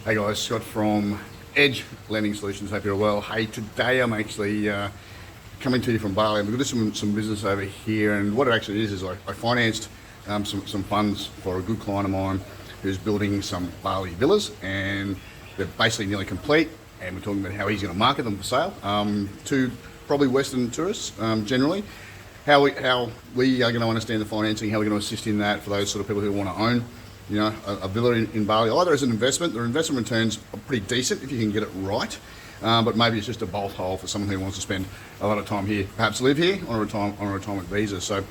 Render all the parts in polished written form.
Hey guys, Scott from Edge Lending Solutions. Hope you're well. Hey, today I'm actually coming to you from Bali. I'm doing some business over here, and what it actually is I financed some funds for a good client of mine who's building some Bali villas, and they're basically nearly complete. And we're talking about how he's going to market them for sale to probably Western tourists generally. How we are going to understand the financing, how we're going to assist in that for those sort of people who want to own, a villa in Bali, either as an investment. The investment returns are pretty decent if you can get it right, but maybe it's just a bolt hole for someone who wants to spend a lot of time here, perhaps live here on a retirement visa. So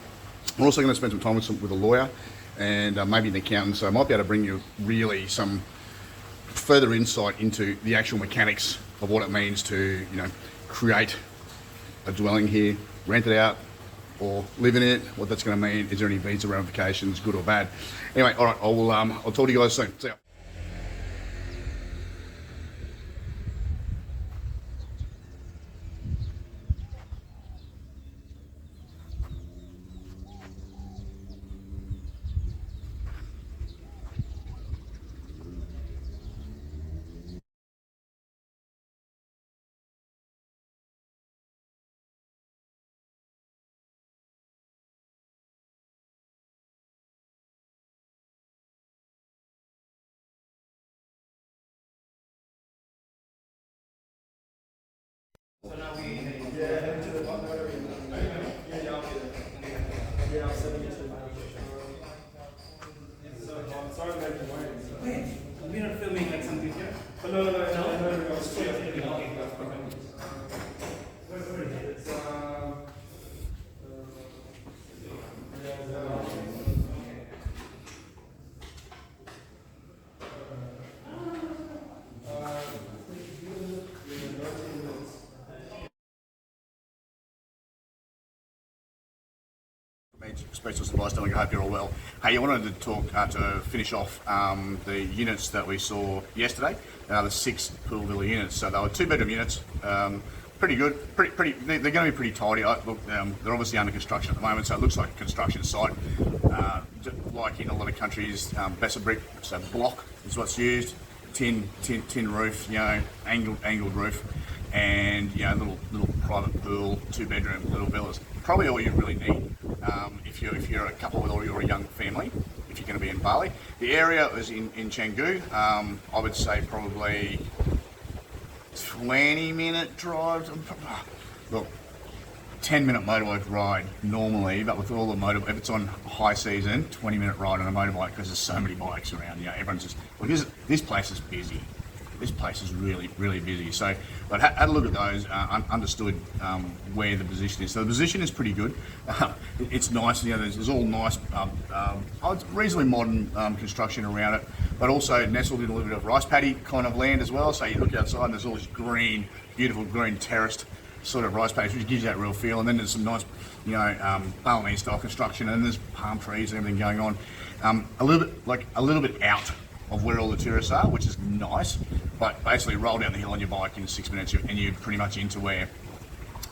we're also going to spend some time with a lawyer and maybe an accountant, so I might be able to bring you really some further insight into the actual mechanics of what it means to create a dwelling here, rent it out, or live in it, what that's going to mean. Is there any visa ramifications, good or bad? Anyway, all right, I'll talk to you guys soon. See ya. Wait, we're not filming like something here? Oh, no. Straight. Okay. Specialist advice. I hope you're all well. Hey, I wanted to talk to finish off the units that we saw yesterday. The 6 pool villa units. So they were 2-bedroom units. Pretty good. They're going to be pretty tidy. Look, they're obviously under construction at the moment, so it looks like a construction site. Like in a lot of countries, Bessa brick, so block is what's used. Tin roof, angled roof, and little private pool, 2-bedroom little villas. Probably all you really need if you're a couple or you're a young family, if you're going to be in Bali. The area is in Canggu. I would say probably 20-minute drive. Look, 10-minute motorbike ride normally, but with all the if it's on high season, 20-minute ride on a motorbike because there's so many bikes around. Everyone's just this place is busy. This place is really busy. So, but had a look at those, understood where the position is. So the position is pretty good. It's nice. There's all nice, reasonably modern construction around it, but also nestled in a little bit of rice paddy kind of land as well. So you look outside and there's all this green, beautiful green terraced sort of rice paddies, which gives you that real feel. And then there's some nice, Balinese style construction, and there's palm trees and everything going on. A little bit out of where all the tourists are, which is nice, but basically roll down the hill on your bike in 6 minutes and you're pretty much into where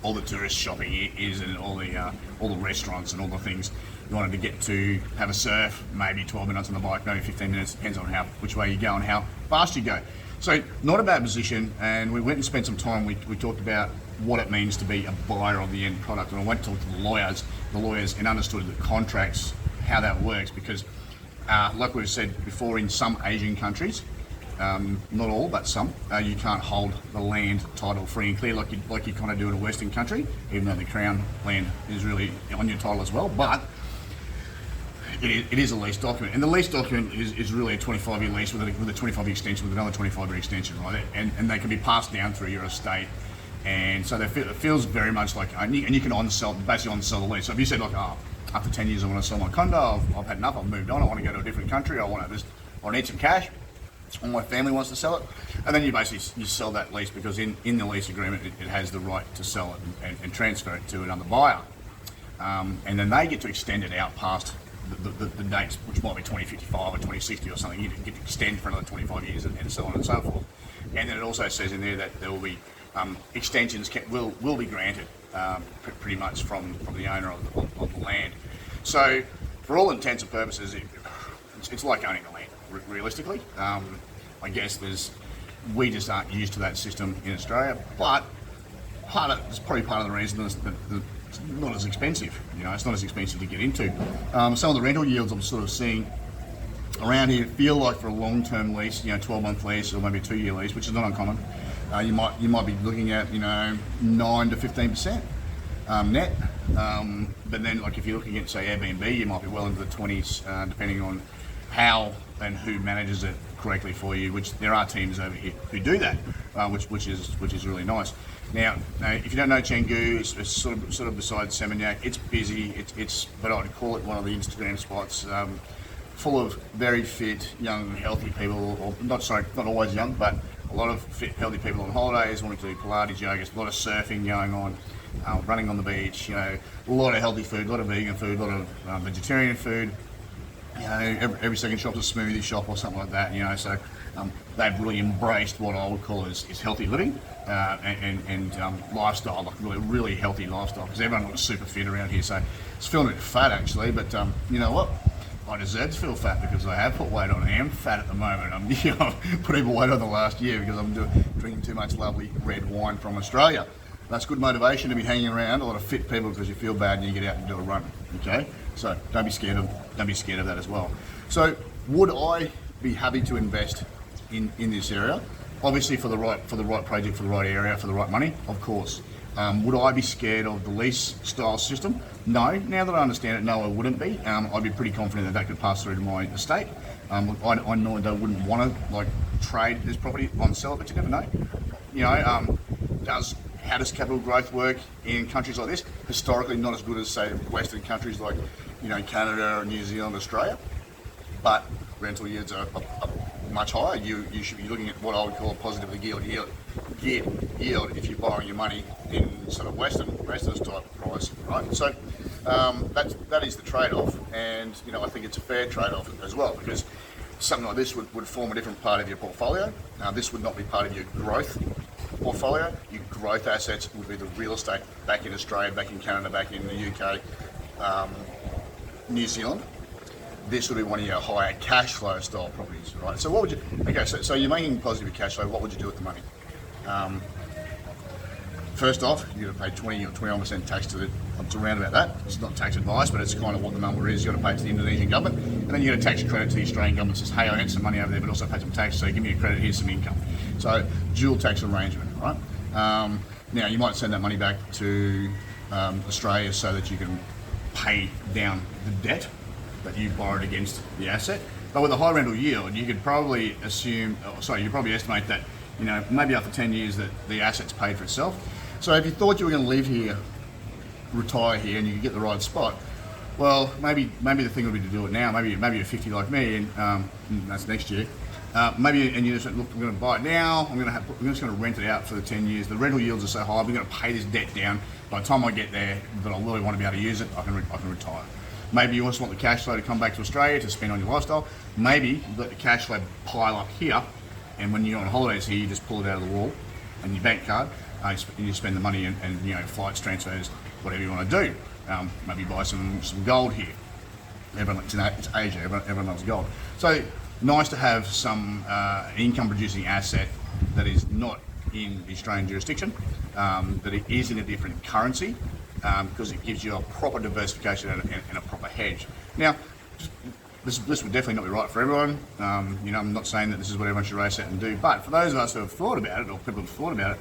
all the tourist shopping is, and all the restaurants and all the things you wanted to get to. Have a surf, maybe 12 minutes on the bike, maybe 15 minutes, depends on which way you go and how fast you go. So not a bad position, and we went and spent some time. We talked about what it means to be a buyer of the end product, and I went to talk to the lawyers and understood the contracts, how that works, because like we've said before, in some Asian countries, not all, but some, you can't hold the land title free and clear like you kind of do in a Western country, even though the Crown land is really on your title as well. But it is a lease document, and the lease document is really a 25-year lease with a 25-year extension, with another 25-year extension, right? And they can be passed down through your estate. And so it feels very much like, and you can basically on-sell the lease. So if you said, like, after 10 years I want to sell my condo, I've had enough, I've moved on, I want to go to a different country, I need some cash, or my family wants to sell it, and then you sell that lease, because in the lease agreement it has the right to sell it and transfer it to another buyer. And then they get to extend it out past the dates, which might be 2055 or 2060 or something. You get to extend for another 25 years and so on and so forth. And then it also says in there that there will be extensions will be granted pretty much from the owner of the land. So for all intents and purposes, it's like owning the land, realistically. I guess we just aren't used to that system in Australia, but it's probably part of the reason that it's not as expensive. It's not as expensive to get into. Some of the rental yields I'm sort of seeing around here feel like for a long-term lease, 12-month lease or maybe a 2-year lease, which is not uncommon. You might be looking at 9 to 15% net. But then, like if you're looking at say Airbnb, you might be well into the 20s, depending on how and who manages it correctly for you. Which there are teams over here who do that, which is really nice. Now, if you don't know Canggu, it's sort of beside Seminyak. It's busy. But I'd call it one of the Instagram spots. Full of very fit, young, healthy people, or not always young, but a lot of fit, healthy people on holidays, wanting to do Pilates, yoga, a lot of surfing going on, running on the beach, a lot of healthy food, a lot of vegan food, a lot of vegetarian food. Every second shop's a smoothie shop or something like that, so they've really embraced what I would call is healthy living and lifestyle, like really healthy lifestyle, because everyone looks super fit around here, so it's feeling a bit fat actually, but you know what? I deserve to feel fat because I have put weight on. I am fat at the moment. I've put even weight on the last year because I'm drinking too much lovely red wine from Australia. That's good motivation to be hanging around a lot of fit people because you feel bad and you get out and do a run. Okay, so don't be scared of that as well. So would I be happy to invest in this area? Obviously for the right project, for the right area, for the right money, of course. Would I be scared of the lease style system? No. Now that I understand it, no, I wouldn't be. I'd be pretty confident that could pass through to my estate. I know they wouldn't want to trade this property on sell it, but you never know. How does capital growth work in countries like this? Historically, not as good as say Western countries like Canada, New Zealand, Australia, but rental yields are much higher. You should be looking at what I would call a positively geared yield if you're borrowing your money in sort of Western type price, right? So that is the trade-off, and I think it's a fair trade-off as well, because something like this would form a different part of your portfolio. This would not be part of your growth portfolio. Your growth assets would be the real estate back in Australia, back in Canada, back in the UK, New Zealand. This would be one of your higher cash flow style properties, right? So what would you? Okay, so you're making positive cash flow. What would you do with the money? First off, you're going to pay 20 or 21% tax to it. It's around about that. It's not tax advice, but it's kind of what the number is. You've got to pay to the Indonesian government, and then you get a tax credit to the Australian government. Says, hey, I earned some money over there, but also pay some tax. So give me a credit. Here's some income. So dual tax arrangement, right? Now you might send that money back to Australia so that you can pay down the debt that you borrowed against the asset. But with a high rental yield, you could probably estimate that, maybe after 10 years that the asset's paid for itself. So if you thought you were going to live here, retire here, and you could get the right spot, well, maybe the thing would be to do it now. Maybe you're 50 like me, and that's next year. And you just look, I'm going to buy it now. I'm just going to rent it out for the 10 years. The rental yields are so high. I'm going to pay this debt down. By the time I get there, that I really want to be able to use it, I can retire. Maybe you also want the cash flow to come back to Australia to spend on your lifestyle. Maybe you let the cash flow pile up here, and when you're on holidays here, you just pull it out of the wall and your bank card, and you spend the money and flights, transfers, whatever you want to do. Maybe buy some gold here. It's Asia. Everyone loves gold. So nice to have some income-producing asset that is not in the Australian jurisdiction, that it is in a different currency. Because it gives you a proper diversification and a proper hedge. Now, this would definitely not be right for everyone. I'm not saying that this is what everyone should race out and do, but for those of us who have thought about it, or people who have thought about it,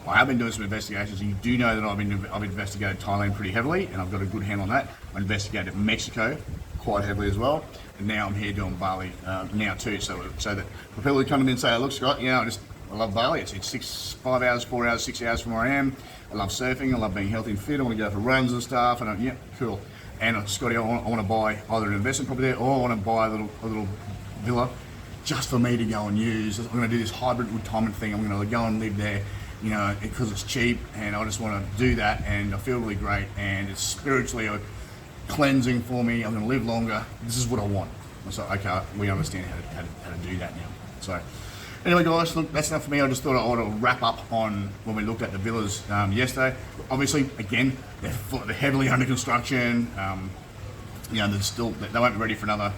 I have been doing some investigations, and you do know that I've investigated Thailand pretty heavily, and I've got a good handle on that. I investigated Mexico quite heavily as well, and now I'm here doing Bali now too. So that for people who come to me and say, "Look, Scott, I love Bali. It's 4 hours, 6 hours from where I am. I love surfing. I love being healthy and fit. I want to go for runs and stuff. And cool. And Scotty, I want to buy either an investment property there, or I want to buy a little villa just for me to go and use. I'm going to do this hybrid retirement thing. I'm going to go and live there, because it's cheap, and I just want to do that. And I feel really great, and it's spiritually cleansing for me. I'm going to live longer. This is what I want." So okay, we understand how to do that now. So. Anyway, guys, look, that's enough for me. I just thought I ought to wrap up on when we looked at the villas yesterday. Obviously, again, they're heavily under construction. They won't be ready for another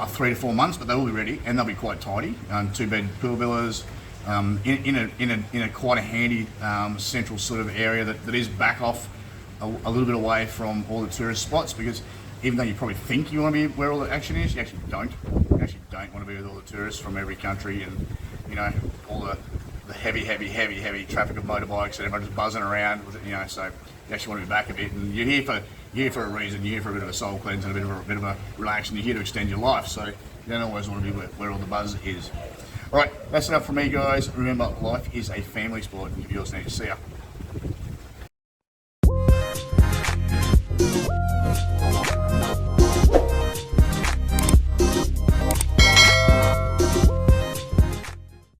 3 to 4 months, but they will be ready and they'll be quite tidy. 2-bed pool villas in a quite a handy central sort of area that is back off a little bit away from all the tourist spots, because even though you probably think you want to be where all the action is, you actually don't. You actually don't want to be with all the tourists from every country and, you know, all the heavy traffic of motorbikes and everyone just buzzing around with it, you know. So you actually want to be back a bit, and you're here for a reason. You're here for a bit of a soul cleanse and a bit of a relax, and you're here to extend your life. So you don't always want to be where all the buzz is. All right, that's enough from me, guys. Remember, life is a family sport, and if yours need to see ya.